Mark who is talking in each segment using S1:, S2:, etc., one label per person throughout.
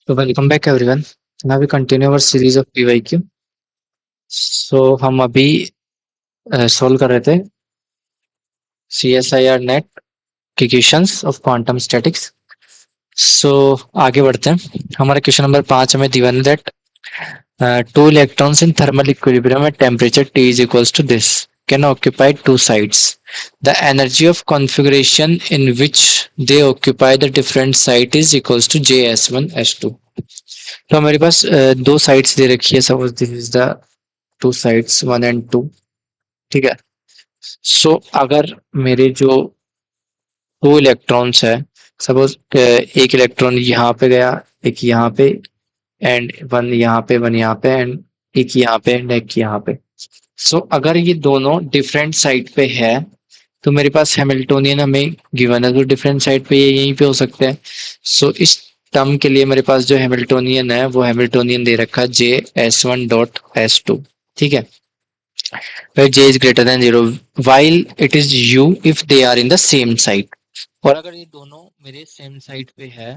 S1: So welcome back everyone. Now we continue our series of PYQ. So हम अभी solve कर रहे थे CSIR नेट के क्वेश्चंस ऑफ क्वांटम स्टैटिक्स. सो आगे बढ़ते हैं. हमारा क्वेश्चन नंबर 5 हमें दिया है that two electrons in thermal equilibrium at temperature T is equals to this can occupy two sides. The energy of configuration in which they occupy the different site is equals to JS1 S2. तो हमारे पास दो sides दे रखी है. Suppose this is the two sides 1 and 2. ठीक है. सो अगर मेरे जो दो इलेक्ट्रॉन्स है, सपोज एक इलेक्ट्रॉन यहाँ पे गया, एक यहाँ पे, एंड वन यहाँ पे, वन यहाँ पे, एंड एक यहाँ पे एंड एक यहाँ पे. सो अगर ये दोनों डिफरेंट साइड पे है तो मेरे पास हैमिल्टोनियन हमें गिवन है, तो डिफरेंट साइड पे ये यहीं पे हो सकते हैं. सो इस टर्म के लिए मेरे पास जो हैमिल्टोनियन है वो हैमिल्टोनियन दे रखा है JS1.S2. ठीक है. where J is greater than 0 while it is U if they are in the same site. और अगर ये दोनों मेरे सेम साइड पे है,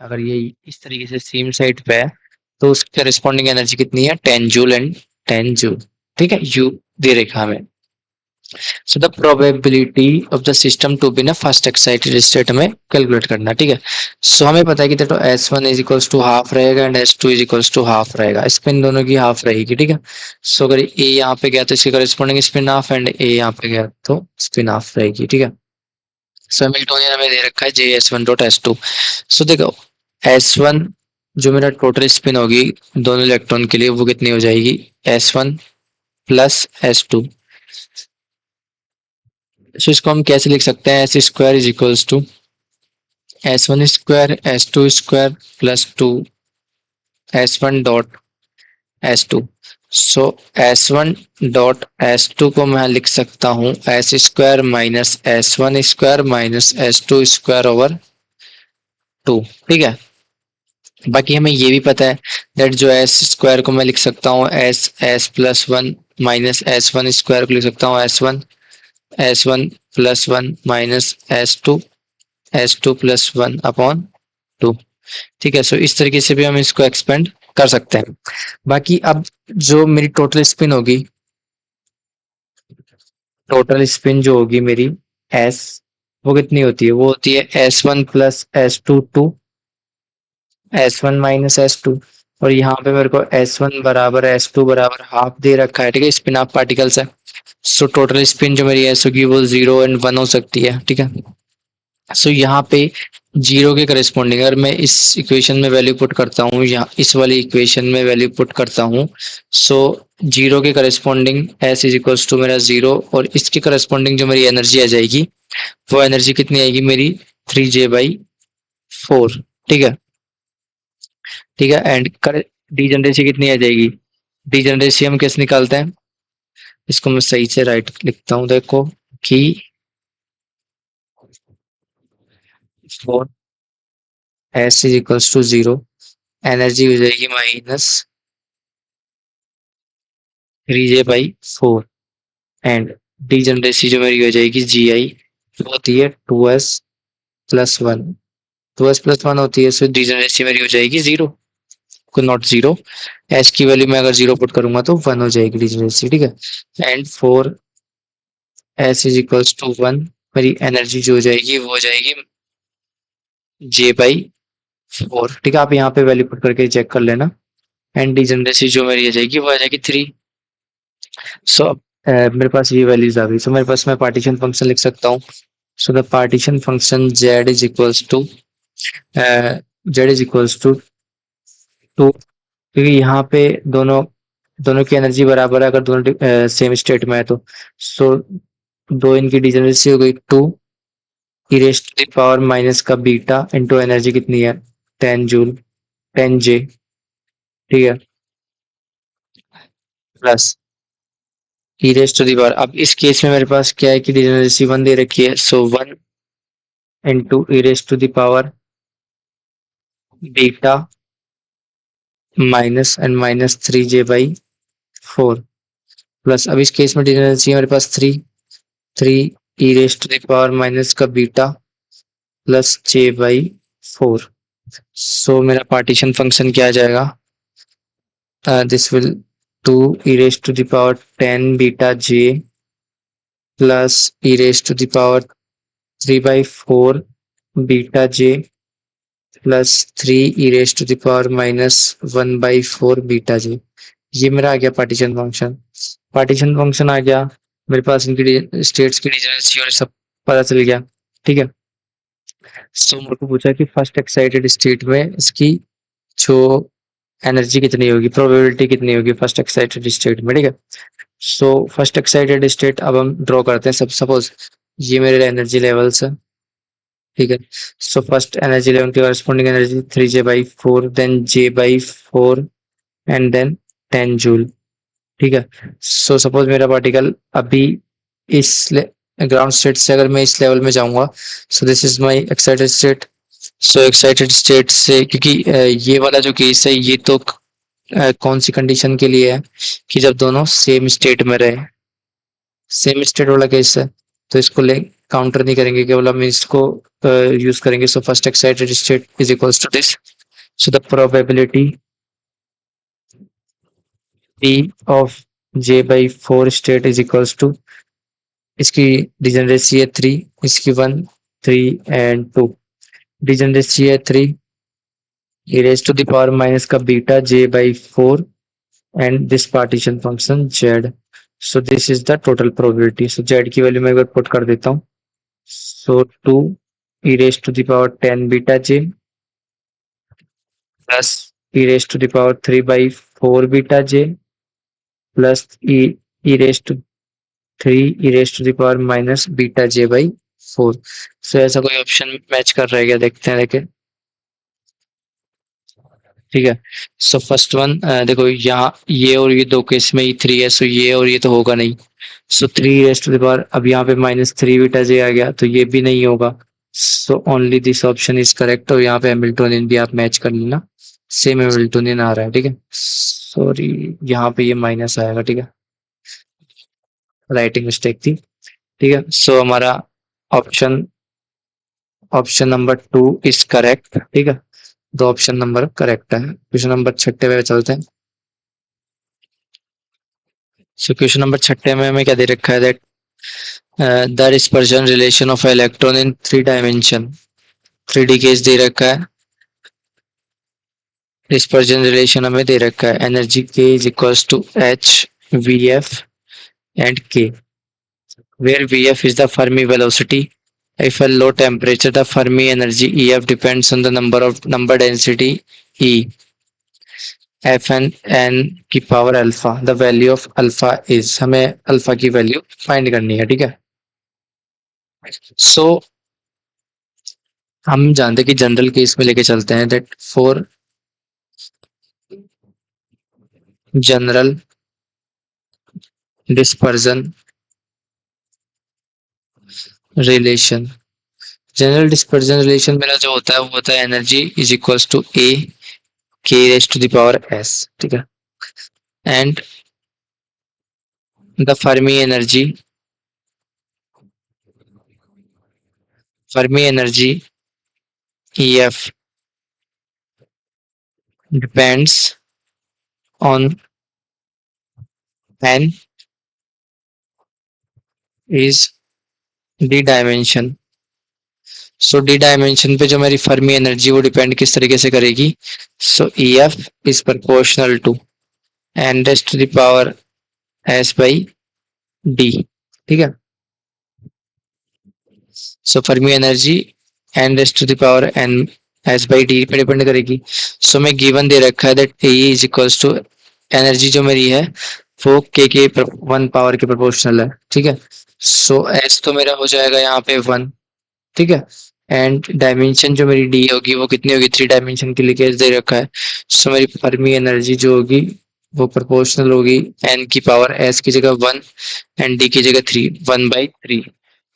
S1: अगर ये इस तरीके से सेम साइड पे है, तो उसकी करस्पॉन्डिंग एनर्जी कितनी है? 10 जूल एंड 10 जूल. ठीक है. यू दे रखा हमें. So the probability of the system to be in first excited state में कैलकुलेट करना. ठीक है. सो हमें पता है कि देखो S1 is equals to half रहेगा and S2 is equals to half रहेगा. स्पिन दोनों की हाफ रहेगी. ठीक है. सो अगर ए यहाँ पे गया तो इसकी करस्पॉन्डिंग स्पिन हाफ, एंड ए यहाँ पे गया तो स्पिन हाफ रहेगी. ठीक है. सो हैमिल्टोनियन हमें दे रखा है JS1.S2. सो देखो S1 जो मेरा टोटल स्पिन होगी दोनों इलेक्ट्रॉन के लिए वो कितनी हो जाएगी? S1 plus S2. सो इसको हम कैसे लिख सकते हैं? S square is equals to S1 square S2 square plus 2 S1 dot S2. So S1 dot S2 को मैं लिख सकता हूँ S square minus S1 square minus S2 square over 2. ठीक है. बाकी हमें ये भी पता है दैट जो S स्क्वायर को मैं लिख सकता हूँ S plus one minus S1 square को लिख सकता हूँ S1 plus one minus S2 plus one upon 2. ठीक है. सो इस तरीके से भी हम इसको एक्सपेंड कर सकते हैं. बाकी अब जो मेरी टोटल स्पिन होगी, टोटल स्पिन जो होगी मेरी S, वो कितनी होती है? वो होती है S1 plus S2 to S1 minus S2. और यहाँ पे मेरे को S1 बराबर S2 बराबर हाफ दे रखा है. ठीक है. स्पिन ऑफ पार्टिकल्स है. सो टोटल स्पिन जो मेरी S होगी वो 0 एंड 1 हो सकती है. ठीक है. सो यहाँ पे जीरो के करस्पॉन्डिंग अगर मैं इस इक्वेशन में वैल्यू पुट करता हूँ या इस वाली इक्वेशन में वैल्यू पुट करता हूँ, सो जीरो के corresponding S is equals to मेरा 0, और इसके करस्पॉन्डिंग जो मेरी एनर्जी आ जाएगी वो एनर्जी कितनी आएगी मेरी? 3J/4. ठीक है. ठीक है. एंड कर डीजनरेसी कितनी आ जाएगी? डीजनरेसी हम कैसे निकालते हैं? इसको मैं सही से राइट लिखता हूँ. देखो कि 4 S is equals to 0, energy हो जाएगी माइनस 3J/4, एंड डीजनरेसी जो मेरी हो जाएगी GI वो होती है 2S+1. 2S+1 होती है. सो डीजनरेसी मेरी हो जाएगी 0 को नॉट 0. S की वैल्यू में अगर 0 पुट करूंगा तो 1 हो जाएगी डीजनरेसी. ठीक है. And 4S is equals to 1, मेरी एनर्जी जो हो जाएगी वो हो जाएगी J/4. ठीक है. आप यहाँ पे वैल्यू पुट करके चेक कर लेना. एंड डीजनरेसी जो मेरी आ जाएगी वो आ जाएगी 3. सो मेरे पास ये वैल्यूज आ गई. सो मेरे पास मैं पार्टीशन फंक्शन लिख सकता हूँ. So the partition function Z is equals to two, क्योंकि यहाँ पे दोनों दोनों की एनर्जी बराबर है अगर दोनों सेम स्टेट में है तो. सो दो इनकी डीजनरेसी हो गई 2 e raise to the power minus का बीटा इंटू एनर्जी कितनी है? 10 जूल 10J. ठीक है. Plus e raise to the power, अब इस केस में मेरे पास क्या है कि डीजनरेसी 1 दे रखी है. So 1 into e raise to the power beta minus and minus 3J/4. Plus अब इस केस में डिफरेंस है मेरे पास 3 e raise to the power minus का बीटा प्लस J/4. सो मेरा पार्टीशन फंक्शन क्या आ जाएगा? This will 2 e raised to the power 10 beta j plus e raised to the power 3 by 4 beta j plus 3 e raised to the power minus 1 by 4 beta जी। ये मेरा आ गया partition function. Partition function आ गया, मेरे पास इनकी states की डिजर्सी और सब पता चल गया। ठीक है, सो मेरे को पूछा कि फर्स्ट एक्साइटेड स्टेट में इसकी जो एनर्जी कितनी होगी, प्रोबेबिलिटी कितनी होगी फर्स्ट एक्साइटेड स्टेट में। ठीक है, सो फर्स्ट एक्साइटेड स्टेट अब हम ड्रॉ करते हैं। सब सपोज ये मेरे एनर्जी लेवल्स है। ठीक है, सो फर्स्ट एनर्जी लेवल की corresponding energy 3J/4, then J/4 and then 10 joule. ठीक है, सो सपोज मेरा पार्टिकल अभी इस ग्राउंड स्टेट से अगर मैं इस लेवल में जाऊंगा, सो this is my excited state. So excited state से, क्योंकि ये वाला जो केस है ये तो कौन सी कंडीशन के लिए है कि जब दोनों सेम स्टेट में रहे, सेम स्टेट वाला केस है, तो इसको ले काउंटर नहीं करेंगे, केवल हम इसको यूज करेंगे। So first excited state is equals to this. So the probability P of J/4 state is equals to, इसकी डिजेनरेसी है 3, इसकी 1, 3 एंड 2। डिजेनरेसी है 3 e raised to the power minus का beta J/4 and this partition function z। so this is the total probability। so z की value मैं एक बार put कर देता हूँ। so 2 e raised to the power 10 beta j plus e raised to the power 3 by 4 beta j plus e raised to 3 e raised to the power minus beta j by 4। so ऐसा कोई option match कर रहा है क्या, देखते हैं देखें। ठीक है, सो फर्स्ट वन देखो यहाँ ये और ये दो केस में ही 3 है, सो ये और ये तो होगा नहीं। सो 3 रेस्ट टू द पावर, अब यहाँ पे -3 बीटा जे आ गया तो ये भी नहीं होगा। So only this option is correct. और यहाँ पे हैमिल्टोनियन भी आप मैच कर लेना, सेम हैमिल्टोनियन आ रहा है। ठीक है, सॉरी यहाँ पे ये माइनस आएगा। ठीक है, राइटिंग मिस्टेक थी। ठीक है, सो हमारा option option number 2 is correct. ठीक है, दो ऑप्शन नंबर करेक्ट है। क्वेश्चन नंबर 6 पे चलते हैं। सो क्वेश्चन नंबर 6 में हमें क्या दे रखा है, that the dispersion relation of electron in 3 dimension. 3D case दे रखा है, डिस्पर्जन रिलेशन हमें दे रखा है, energy K is equals to H V F and K, where Vf is the Fermi velocity. If a low temperature, the Fermi energy Ef depends on the number density E. Fn n की power alpha, the value of alpha is, हमें alpha की value find करनी है। ठीक है, सो हम जानते हैं कि जनरल केस में लेके चलते हैं, that for general dispersion relation, general dispersion relation मेरा जो होता है वो होता है energy is equals to A K raise to the power S. ठीक है, and the Fermi energy EF depends on n is d dimension. So D dimension पे जो मेरी फर्मी एनर्जी वो डिपेंड किस तरीके से करेगी, so EF is proportional to n raise to the power s by d। ठीक है, so Fermi energy n raise to the power n s by d पे डिपेंड करेगी। सो मैं गिवन दे रखा है that A is equals to, energy जो मेरी है वो के 1 पावर के प्रोपोर्शनल है। ठीक है, सो s तो मेरा हो जाएगा यहाँ पे 1। ठीक है, एंड डायमेंशन जो मेरी डी होगी वो कितनी होगी, 3 डायमेंशन के लिए केस दे रखा है। सो मेरी फर्मी एनर्जी जो होगी वो प्रोपोर्शनल होगी एन की पावर एस की जगह 1 एंड डी की जगह 3, 1/3।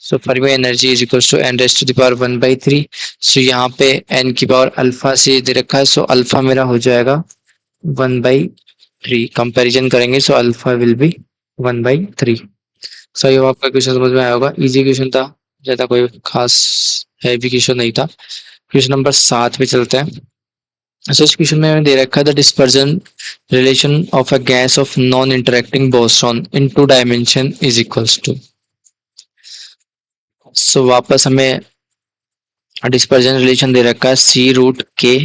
S1: So Fermi energy is equal to n raise to the power 1/3। So यहाँ पे एन की पावर अल्फा से दे रखा है, सो अल्फा मेरा हो जाएगा 1/3। कंपैरिजन करेंगे सो अल्फा विल बी 1/3। सो ये आपका क्वेश्चन समझ में आया होगा, इजी क्वेश्चन था, ज्यादा कोई खास हैवी क्वेश्चन नहीं था। क्वेश्चन नंबर 7 पे चलते हैं। सो इस क्वेश्चन में हमें दे रखा है the dispersion relation of a gas of non interacting boson in two dimension is equals to. So वापस हमें डिस्पर्जन रिलेशन दे रखा है सी रूट के।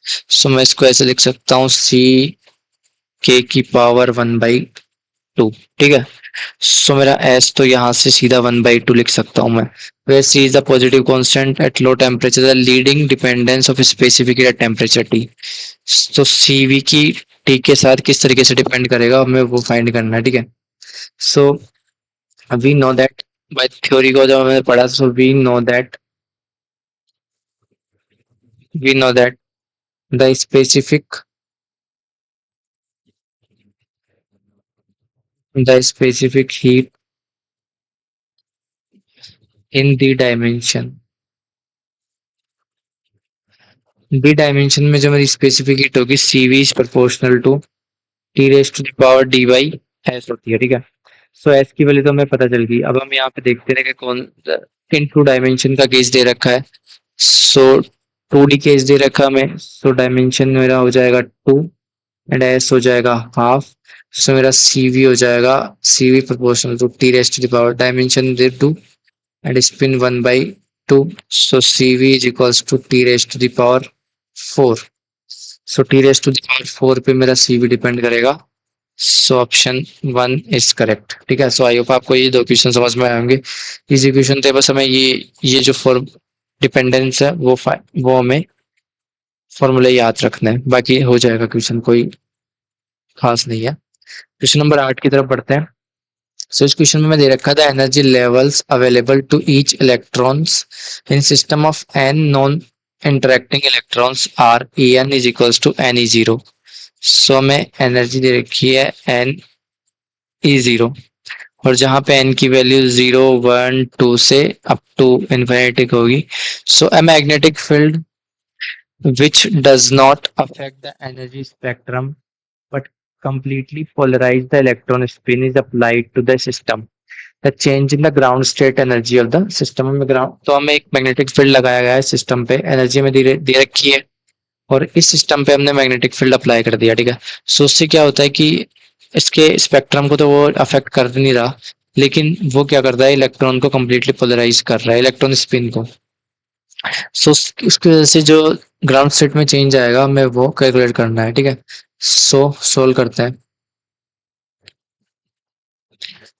S1: सो मैं इसको ऐसे लिख सकता हूँ सी के की पावर 1/2। ठीक है। सो मेरा एस तो यहाँ से सीधा 1/2 लिख सकता हूँ मैं। where C is the positive constant at low temperature, the leading dependence of specific heat at temperature T। तो CV की T के साथ किस तरीके से डिपेंड करेगा हमें वो फाइंड करना है। ठीक है। So we know that by theory को जब हमने पढ़ा, so we know that the specific heat in the dimension, D dimension में जो मेरी स्पेसिफिक हीट होगी CV is proportional to T raise to the power D by S होती है। ठीक है। सो एस की वैल्यू तो हमें पता चल गई। अब हम यहाँ पे देखते हैं कि कौन इन टू डायमेंशन का केस दे रखा है। सो 2D केस दे रखा हमें। सो डायमेंशन मेरा हो जाएगा 2 एंड एस हो जाएगा हाफ। सो मेरा CV हो जाएगा CV proportional to T raise to the power dimension दे 2 and spin 1/2। So CV is equals to T raise to the power 4। So T raise to the power 4 पे मेरा CV depend करेगा। So option 1 is correct. ठीक है। सो I hope आपको ये दो question समझ में आएंगे। इजी क्वेश्चन थे, बस हमें ये जो फॉर्म डिपेंडेंस है वो हमें फॉर्मूला याद रखना है, बाकी हो जाएगा क्वेश्चन, कोई खास नहीं है। क्वेश्चन नंबर 8 की तरफ बढ़ते हैं। सो इस क्वेश्चन में मैं दे रखा था energy levels available to each electrons in system of an non interacting electrons are E n is equals to n E zero. So हमें एनर्जी दे रखी है एन ई जीरो, और जहां पे n की वैल्यू 0 1 2 से अप टू इन्फिनिटी होगी। So a magnetic field which does not affect the energy spectrum but completely polarize the electron spin is applied to the system, the change in the ground state energy of the system में ground तो हमें एक magnetic field लगाया गया है system पे, energy में दे रखी है और इस सिस्टम पे हमने मैग्नेटिक फील्ड अप्लाई कर दिया। ठीक है। सो उससे क्या होता है कि इसके स्पेक्ट्रम को तो वो अफेक्ट कर नहीं रहा, लेकिन वो क्या करता है इलेक्ट्रॉन को कम्प्लीटली पोलराइज कर रहा है, इलेक्ट्रॉन स्पिन को। सो उसकी वजह से जो ग्राउंड स्टेट में चेंज आएगा हमें वो कैलकुलेट करना है। ठीक है। सो सोल्व करते हैं।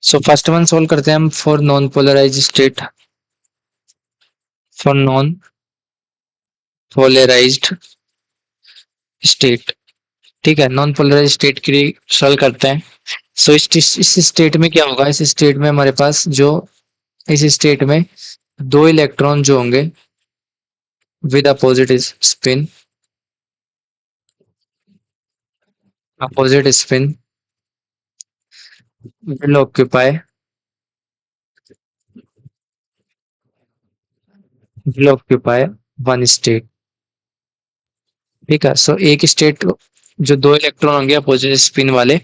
S1: सो फर्स्ट वन सोल्व करते हैं हम for non polarise state, for non polarized state. ठीक है। नॉन पोलराइज स्टेट के लिए सॉल्व करते हैं। सो इस स्टेट में क्या होगा, इस स्टेट में हमारे पास जो इस स्टेट में दो इलेक्ट्रॉन जो होंगे with opposite spin, opposite spin will occupy one state. ठीक है। सो एक स्टेट जो दो इलेक्ट्रॉन होंगे अपोजिट स्पिन वाले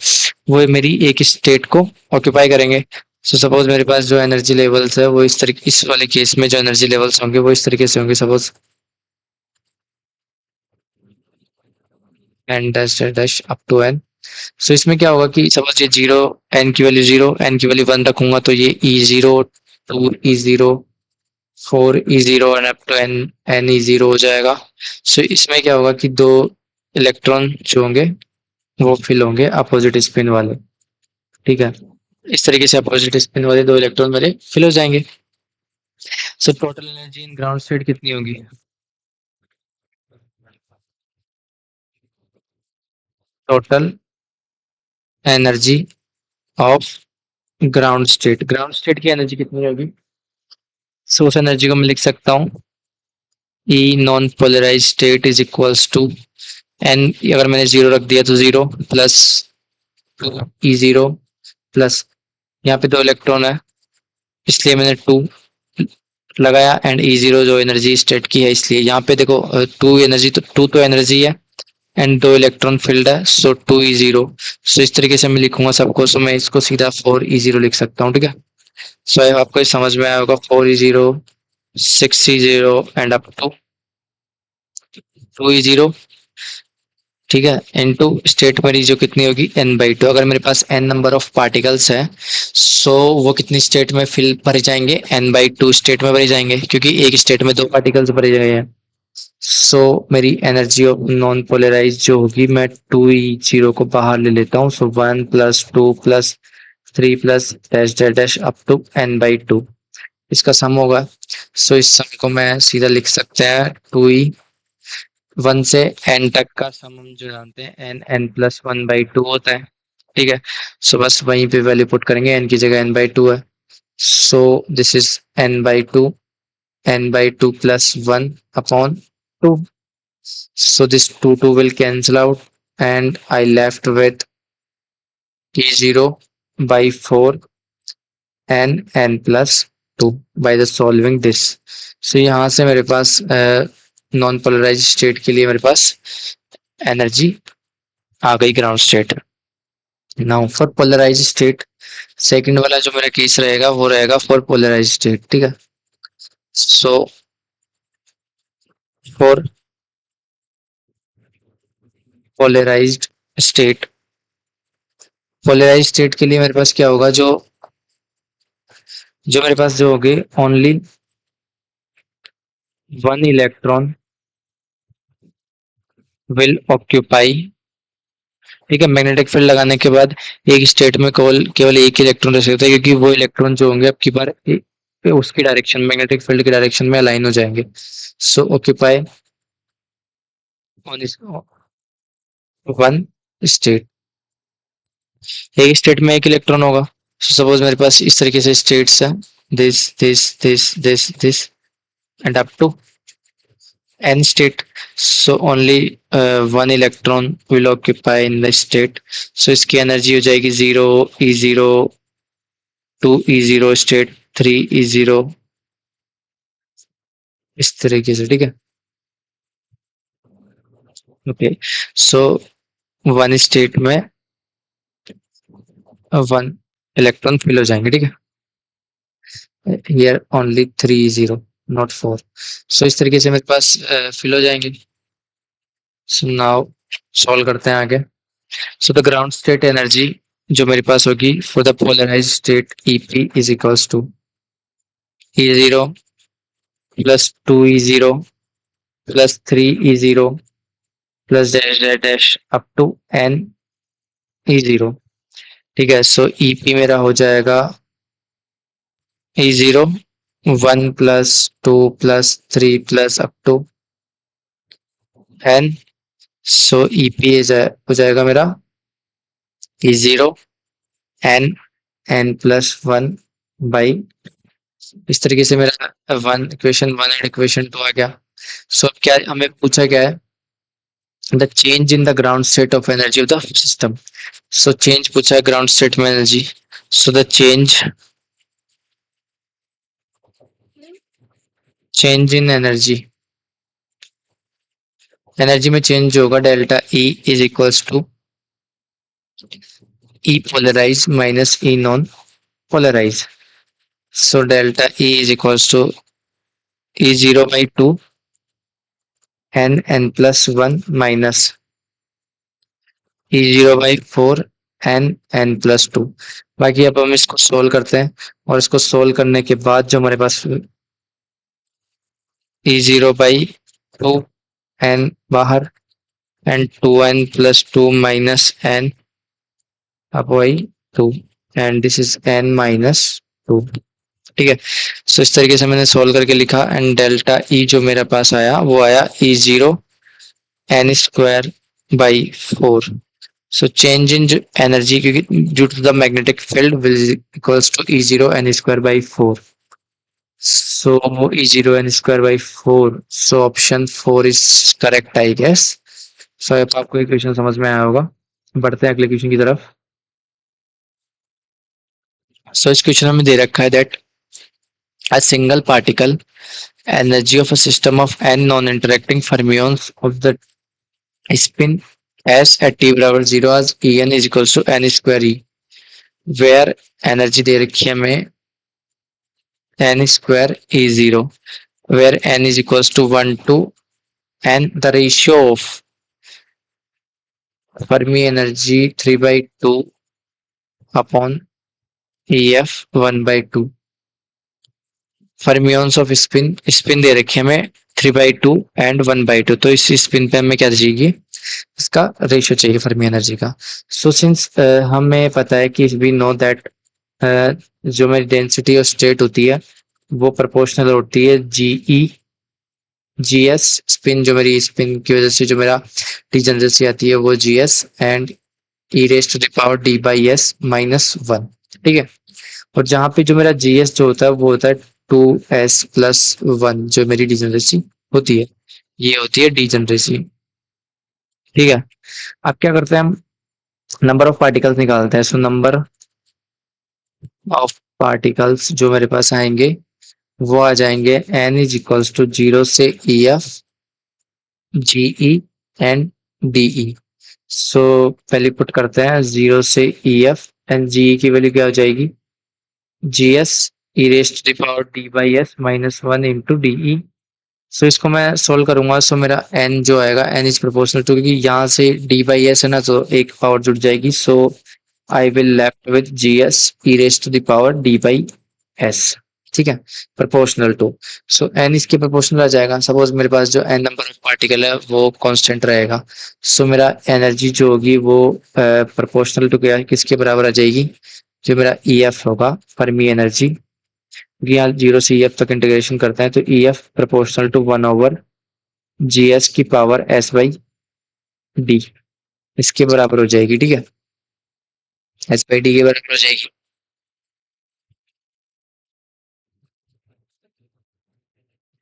S1: वो मेरी एक स्टेट को ऑक्यूपाई करेंगे। सो सपोज मेरे पास जो एनर्जी लेवल्स है वो इस तरीके, इस वाले केस में जो एनर्जी लेवल्स होंगे वो इस तरीके से होंगे। Suppose n dash dash up to n. So इसमें क्या होगा कि सपोज ये जीरो, एन की वैल्यू जीरो, एन की वैल्यू 1 रखूंगा तो ये E zero, 2 E zero, 4 E zero and up to n, n E zero हो जाएगा। सो इसमें क्या होगा कि दो इलेक्ट्रॉन जो होंगे वो फिल होंगे अपोजिट स्पिन वाले। ठीक है। इस तरीके से अपोजिट स्पिन वाले दो इलेक्ट्रॉन मेरे फिल हो जाएंगे। So total energy in ground state कितनी होगी, total energy of ground state की एनर्जी कितनी होगी। सोर्स एनर्जी को मैं लिख सकता हूँ E non polarise state is equals to n, अगर मैंने जीरो रख दिया तो zero plus E zero plus यहाँ पे दो इलेक्ट्रॉन है इसलिए मैंने 2 लगाया एंड ई जीरो जो एनर्जी स्टेट की है इसलिए यहाँ पे देखो 2 तो एनर्जी है एंड दो इलेक्ट्रॉन फील्ड है। सो 2 ई जीरो। सो इस तरीके से मैं लिखूंगा सबको। सो मैं इसको सीधा 4 ई जीरो लिख सकता हूँ। ठीक है। सो आपको समझ में आया होगा 4 E zero, 6 E zero and up to 2e0, ठीक है, इनटू स्टेट मेरी जो कितनी होगी n/2। अगर मेरे पास n नंबर ऑफ पार्टिकल्स है, सो वो कितनी स्टेट में फिल भरे जाएंगे, n/2 स्टेट में भरे जाएंगे, क्योंकि एक स्टेट में दो पार्टिकल्स भरे गए हैं। सो मेरी एनर्जी ऑफ नॉन पोलराइज जो होगी, मैं 2e0 को बाहर ले लेता हूँ। So 1 + 2 + 3 + dash dash dash up to n/2, इसका सम होगा। सो इस सम को मैं सीधा लिख सकते हैं 2e 1 से n तक का सम हम जो जानते हैं n+1/2 होता है, ठीक है। सो बस वहीं पे वैल्यू पुट करेंगे, n की जगह n/2 है। So this is n/2, n/2 + 1 upon 2। So this 2 will cancel out and I left with E0 by 4 and n plus 2 by the solving this। So यहाँ से मेरे पास नॉन पोलराइज स्टेट के लिए मेरे पास एनर्जी आ गई ground state. Now for polarize state, second वाला जो मेरा केस रहेगा वो रहेगा फॉर पोलराइज स्टेट, ठीक है। So for polarized state, polarize state के लिए मेरे पास क्या होगा, जो जो मेरे पास जो होगी only one electron will occupy, ठीक है। मैग्नेटिक फील्ड लगाने के बाद एक स्टेट में केवल केवल एक इलेक्ट्रॉन रह सकता है, क्योंकि वो इलेक्ट्रॉन जो होंगे अब की बार उसकी डायरेक्शन, मैग्नेटिक फील्ड की डायरेक्शन में अलाइन हो जाएंगे। सो ऑक्यूपाई ऑन वन स्टेट, एक स्टेट में एक इलेक्ट्रॉन होगा। सो सपोज मेरे पास इस तरीके से स्टेट्स है, this this this this this and up to n state। So only one electron will occupy in the state। So इसकी एनर्जी हो जाएगी 0 e0, 2 e0 स्टेट, 3 e0, इस तरीके से, ठीक है। ओके, सो वन स्टेट में वन इलेक्ट्रॉन फिल हो जाएंगे, ठीक है। Here only 3 e0 not 4। सो इस तरीके से मेरे पास फिल हो जाएंगे। सो नाउ सॉल्व करते हैं आगे। So the ground state energy जो मेरे पास होगी for the polarize state EP is equals to E0 plus 2e0 plus 3e0 plus dash dash dash up to n e0, ठीक है। सो EP मेरा हो जाएगा E0 1 + 2 + 3 plus up to n। So EP हो जाएगा मेरा E0 n+1 बाई, इस तरीके से मेरा वन इक्वेशन 1 एंड इक्वेशन 2 आ गया। सो अब क्या हमें पूछा गया है, the change in the ground state of energy of the system. So change पूछा है ग्राउंड स्टेट में energy. So the change in energy, energy में चेंज होगा delta E is equals to E polarize minus E non polarize. So delta E is equals to E0/2 n+1 minus E0/4 n+2। बाकी अब हम इसको solve करते हैं, और इसको सोल्व करने के बाद जो हमारे पास E0/2 n बाहर and 2n+2 minus n upon 2 and this is n-2, ठीक है। सो इस तरीके से मैंने सोल्व करके लिखा एंड डेल्टा E जो मेरे पास आया वो आया E0 n²/4। So change in energy due to the magnetic field will equals to E0 n²/4। So E0 n²/4। So option 4 is correct, I guess। So अब आपको ये क्वेश्चन समझ में आया होगा। बढ़ते हैं अगले क्वेश्चन की तरफ। So इस क्वेश्चन में दे रखा है that a single particle energy of a system of n non-interacting fermions of the spin s at t=0 as En is equals to n²e, where energy दे रखी है हमें n² E0, where n is equals to 1 to and the ratio of Fermi energy 3 by 2 upon EF 1 by 2. Fermions of spin spin दे रखे हमें 3/2 and 1/2, तो इस spin पे हमें क्या चाहिए, इसका रेशियो चाहिए फर्मी एनर्जी का। सो सिंस हमें पता है कि वी नो दैट जो मेरी डेंसिटी और स्टेट होती है वो प्रोपोर्शनल होती है जीएस स्पिन, जो मेरी स्पिन की वजह से जो मेरा डिजेनरेसी आती है वो GS and E raise to the power D by S minus one. ठीक है, और जहाँ पे जो मेरा जीएस जो होता है वो होता है 2s+1, जो मेरी डिजेनरेसी होती है, ये होती है डिजेनरेसी। ठीक है, अब क्या करते हैं हम, नंबर ऑफ पार्टिकल्स निकालते हैं। सो नंबर ऑफ पार्टिकल्स जो मेरे पास आएंगे वो आ जाएंगे n इज इक्वल्स टू 0 से EF GE and DE। So पहले पुट करते हैं 0 से EF एंड GE की वैल्यू क्या हो जाएगी, GS e raise to the power D by S minus one into DE। So इसको मैं सोल्व करूंगा, सो मेरा n जो आएगा n इज प्रोपोर्शनल टू, क्योंकि यहाँ से d बाई एस है ना तो एक पावर जुड़ जाएगी, so I will left with G S E raise to the power d by S. ठीक है, प्रोपोर्शनल टू, सो n इसके प्रोपोर्शनल आ जाएगा। सपोज मेरे पास जो n नंबर ऑफ पार्टिकल है वो कांस्टेंट रहेगा, सो मेरा एनर्जी जो होगी वो प्रोपोर्शनल टू क्या किसके बराबर आ जाएगी, जो मेरा ई एफ होगा फर्मी एनर्जी, यहाँ 0 से EF तक इंटीग्रेशन करते हैं तो EF प्रोपोर्शनल टू 1/, GS की पावर S/D इसके बराबर हो जाएगी। ठीक है, S/D के बराबर हो जाएगी।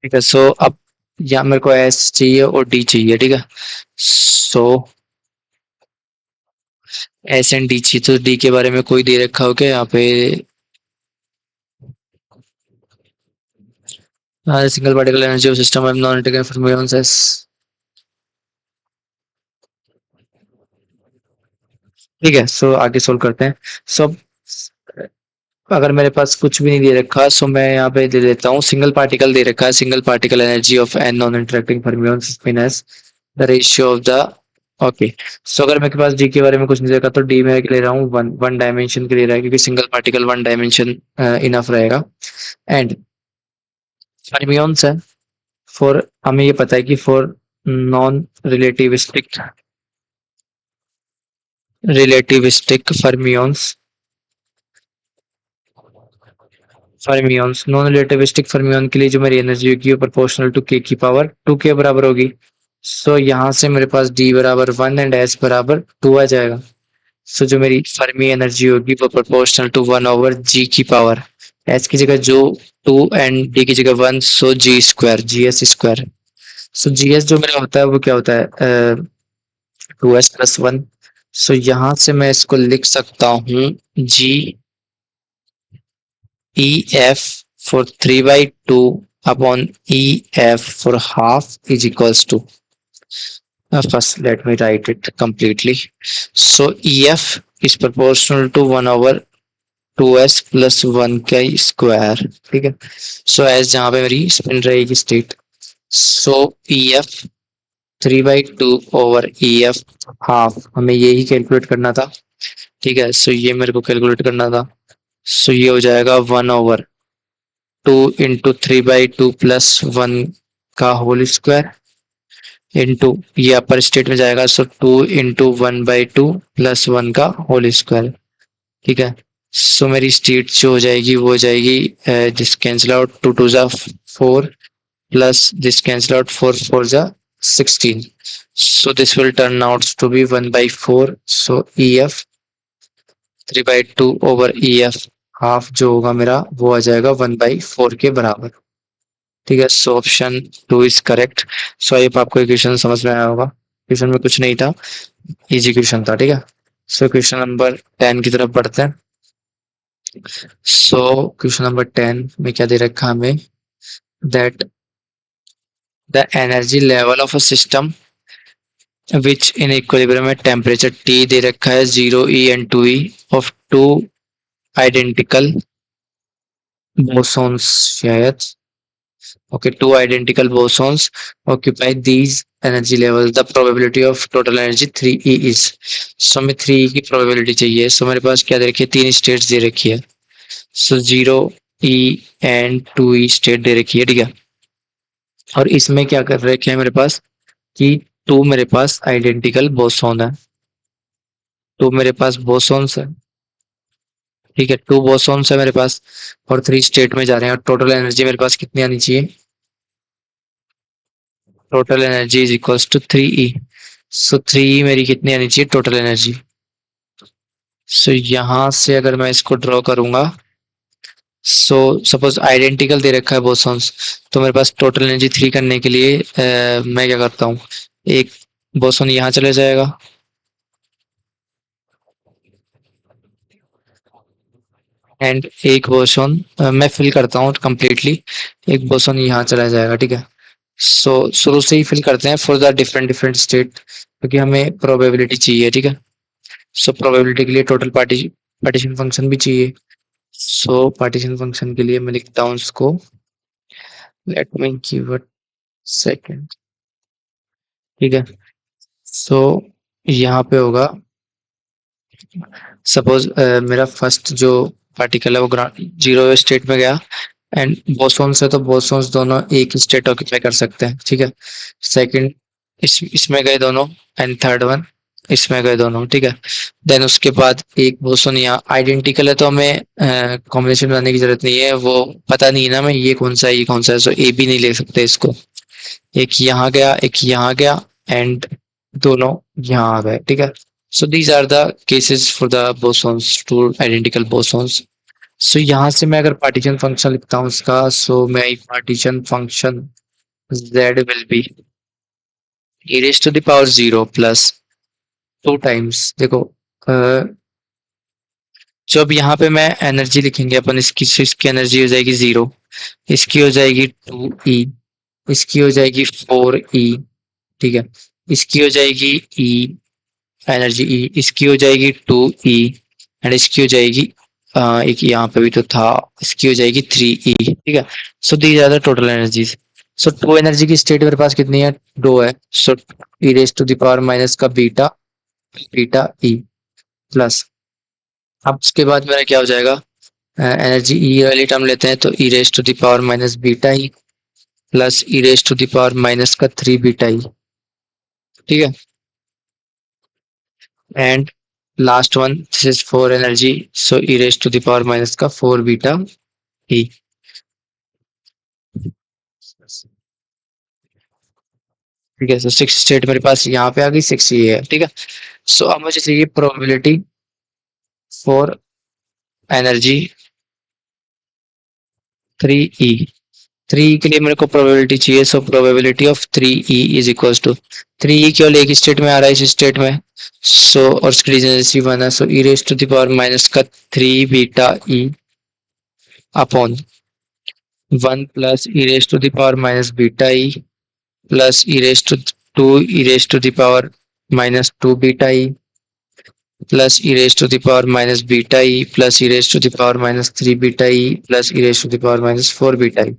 S1: ठीक है, सो अब यहाँ मेरे को S चाहिए और D चाहिए। ठीक है, सो S एंड D चाहिए, तो D के बारे में कोई दे रखा हो क्या यहाँ पे, single particle energy of system of non integral S. ठीक है, सो आगे सोल्व करते हैं। सो अगर मेरे पास कुछ भी नहीं दे रखा, सो मैं यहाँ पे दे देता हूँ सिंगल पार्टिकल दे रखा है, single particle energy of an non interacting fermions spinors the ratio of the, okay. So अगर मेरे पास डी के बारे में कुछ नहीं देखा तो डी में ले रहा हूँ वन वन डायमेंशन के ले रहा है, क्योंकि single particle one dimension enough रहेगा। एंड फर्मियंस है फॉर, हमें ये पता है कि for non relativistic fermions non relativistic fermion के लिए जो मेरी एनर्जी होगी वो प्रोपोर्शनल टू के की पावर 2 के बराबर होगी। सो यहाँ से मेरे पास डी बराबर 1 एंड एस बराबर 2 आ जाएगा। सो जो मेरी फर्मी एनर्जी होगी वो प्रोपोर्शनल टू 1/g की पावर, एस की जगह जो 2 एंड डी की जगह 1, सो जी स्क्वायर जी एस स्क्वायर। सो जी एस जो मेरा होता है वो क्या होता है 2s+1। सो यहाँ से मैं इसको लिख सकता हूँ जी EF for 3/2 upon EF for half is equals to, first let me write it completely. So EF is proportional to 1/2s+1 का स्क्वायर। ठीक है, सो एस जहाँ पे मेरी स्पिन रहेगी स्टेट, सो EF 3/2/EF हाफ, हमें यही कैलकुलेट करना था। ठीक है, सो ये मेरे को कैलकुलेट करना था। सो ये हो जाएगा 1/2 इंटू 3/2+1 का होल स्क्वायर इंटू ये अपर स्टेट में जाएगा, सो 2 इंटू 1/2+1 का होल स्क्वायर। ठीक है, सो मेरी स्टेट जो हो जाएगी वो हो जाएगी दिस कैंसिल आउट, 2 2 जा 4 प्लस दिस कैंसिल आउट 4 4 जा 16, so this will turn out to be 1/4। सो EF 3/2/EF हाफ जो होगा मेरा वो आ जाएगा 1/4 के बराबर। ठीक है, so option 2 is correct. So I hope आपको क्वेश्चन समझ में आया होगा, क्वेश्चन में कुछ नहीं था, इजी क्वेश्चन था। ठीक है, सो क्वेश्चन नंबर 10 की तरफ बढ़ते हैं। सो क्वेश्चन नंबर 10 में क्या दे रखा है हमें, that the energy level of a system which in equilibrium में टेम्परेचर T दे रखा है 0E and 2E of two identical bosons शायद, Okay, two identical bosons occupy these energy levels. The probability of total energy 3e is. So हमें 3e की probability चाहिए. So मेरे पास क्या दे रखी है, तीन states दे रखी है. So 0e and 2e state दे रखी है, ठीक है. और इसमें क्या कर रखे हैं मेरे पास कि टू मेरे पास आइडेंटिकल बोसॉन है. टू मेरे पास बोसॉन्स है, ठीक है. टू बोसॉन्स है मेरे पास और थ्री स्टेट में जा रहे हैं. और टोटल एनर्जी मेरे पास कितनी आनी चाहिए? Total energy is equals to 3e. So 3e मेरी कितनी आनी चाहिए टोटल एनर्जी? सो यहां से अगर मैं इसको ड्रॉ करूंगा, सो सपोज आइडेंटिकल दे रखा है बोसॉन्स, तो मेरे पास टोटल एनर्जी 3 करने के लिए मैं क्या करता हूँ, एक बोसॉन यहाँ चले जाएगा एंड एक बोसॉन मैं फिल करता हूँ कंप्लीटली, एक बोसॉन यहाँ चला जाएगा, ठीक है. सो शुरू से ही फिल करते हैं for the different different state, क्योंकि हमें प्रोबेबिलिटी चाहिए, ठीक है. सो प्रोबेबिलिटी के लिए टोटल पार्टीशन फंक्शन भी चाहिए. सो पार्टीशन फंक्शन के लिए मैं लिखता हूँ इसको, let me give a second, ठीक है. सो यहाँ पे होगा सपोज मेरा फर्स्ट जो पार्टिकल है वो जीरो स्टेट में गया एंड बोसॉन्स है तो बोसॉन्स दोनों एक ही स्टेट ऑक्यूपाई कर सकते हैं, ठीक है. सेकंड इसमें गए दोनों एंड थर्ड वन इसमें गए दोनों, ठीक है. देन उसके बाद एक बोसॉन यहाँ आइडेंटिकल है तो हमें कॉम्बिनेशन बनाने की जरूरत नहीं है, वो पता नहीं है ना मैं ये कौन सा है ये कौन सा है, सो ए भी नहीं ले सकते इसको. एक यहाँ गया एक यहाँ गया एंड दोनों यहाँ आ गए, ठीक है. So these are the cases for the bosons, two identical bosons. So यहाँ से मैं अगर पार्टीशन फंक्शन लिखता हूँ इसका, so मैं partition function z will be e raised to the power 0 plus 2 times, देखो जब यहाँ पे मैं एनर्जी लिखेंगे अपन, इसकी एनर्जी हो जाएगी 0, इसकी हो जाएगी 2e, इसकी हो जाएगी 4e, ठीक है. इसकी हो जाएगी e एनर्जी ई, इसकी हो जाएगी 2e एंड इसकी हो जाएगी एक यहाँ पे भी तो था, इसकी हो जाएगी 3e, ठीक है. So these are the total energies. So two energy की स्टेट मेरे पास कितनी है? 2 है. So E raise to the power minus का बीटा बीटा ई प्लस, अब उसके बाद मेरा क्या हो जाएगा, एनर्जी ई वाली टर्म लेते हैं तो E raise to the power minus beta E plus E raise to the power minus का 3 बीटा ई, ठीक है. and last one this is 4 energy, so e raised to the power minus का 4 beta e, ठीक है. सो 6 state मेरे पास यहाँ पे आ गई, 6 ये है, ठीक है. सो अब मुझे चाहिए probability for energy 3e. 3e के लिए मेरे को प्रोबेबिलिटी चाहिए, so probability of 3e is equal to 3e केवल एक स्टेट में आ रहा है इस स्टेट में, सो और उसकी रीजनरेसी 1 है, so e raise to the power minus का 3 beta e upon 1 plus e raise to the power minus beta e plus e raise to 2 e raise to the power minus 2 beta e plus e raise to the power minus beta e plus e raise to the power minus 3 beta e plus e raise to the power minus 4 beta e.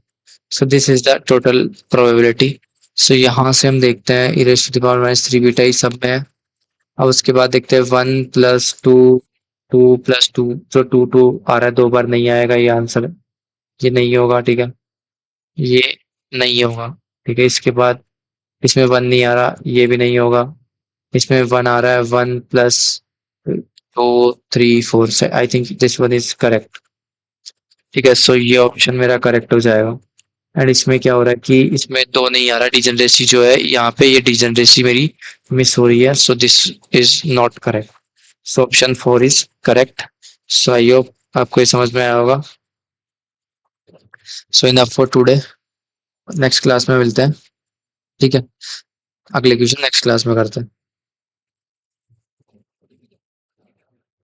S1: So this is the total probability. So यहाँ से हम देखते हैं e raise to the power minus 3 beta e सब में है. अब उसके बाद देखते हैं 1 प्लस 2 2 प्लस 2, जो 2 2 आ रहा है 2 बार नहीं आएगा ये आंसर, ये नहीं होगा, ठीक है. ये नहीं होगा, ठीक है. इसके बाद इसमें 1 नहीं आ रहा, ये भी नहीं होगा. इसमें 1 आ रहा है, 1 प्लस 2 3 4 से, I think this one is correct, ठीक है. सो ये ऑप्शन मेरा करेक्ट हो जाएगा. एंड इसमें क्या हो रहा है कि इसमें 2 नहीं आ रहा, डिजनरेसी जो है यहाँ पे ये डिजनरेसी मेरी मिस हो रही है, so this is not correct. So option 4 is correct. So I hope आपको ये समझ में आया होगा. So enough for today, next class में मिलते हैं, ठीक है. अगले क्वेश्चन नेक्स्ट क्लास में करते हैं.